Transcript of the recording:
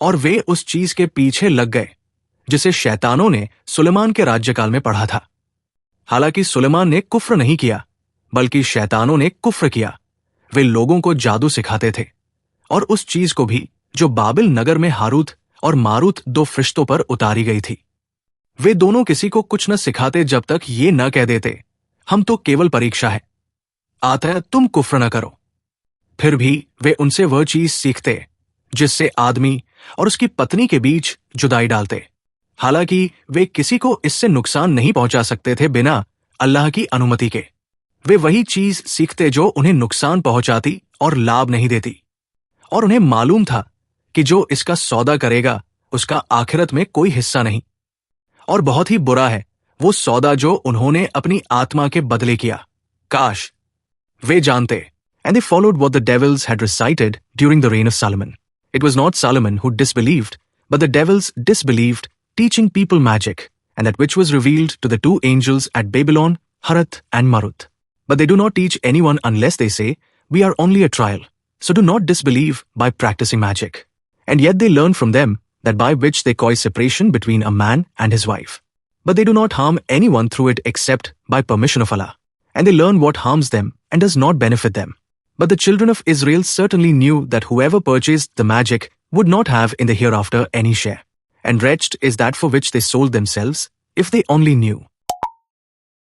और वे उस चीज के पीछे लग गए जिसे शैतानों ने सुलेमान के राज्यकाल में पढ़ा था। हालांकि सुलेमान ने कुफ्र नहीं किया, बल्कि शैतानों ने कुफ्र किया। वे लोगों को जादू सिखाते थे, और उस चीज को भी जो बाबिल नगर में हारूत और मारूत दो फरिश्तों पर उतारी गई थी। वे दोनों किसी को कुछ न सिखाते जब तक ये न कह देते, हम तो केवल परीक्षा है, अतः तुम कुफ्र न करो। फिर भी वे उनसे वह चीज सीखते जिससे आदमी और उसकी पत्नी के बीच जुदाई डालते, हालांकि वे किसी को इससे नुकसान नहीं पहुंचा सकते थे बिना अल्लाह की अनुमति के। वे वही चीज सीखते जो उन्हें नुकसान पहुंचाती और लाभ नहीं देती, और उन्हें मालूम था कि जो इसका सौदा करेगा उसका आखिरत में कोई हिस्सा नहीं, और बहुत ही बुरा है वो सौदा जो उन्होंने अपनी आत्मा के बदले किया। काश वे जानते। And they followed what the devils had recited during the reign of Solomon. It was not Solomon who disbelieved, but the devils disbelieved, teaching people magic, and that which was revealed to the two angels at Babylon, Harat and Marut. But they do not teach anyone unless they say, we are only a trial. So do not disbelieve by practicing magic. And yet they learn from them that by which they cause separation between a man and his wife. But they do not harm anyone through it except by permission of Allah. And they learn what harms them and does not benefit them. But the children of Israel certainly knew that whoever purchased the magic would not have in the hereafter any share. And wretched is that for which they sold themselves, if they only knew.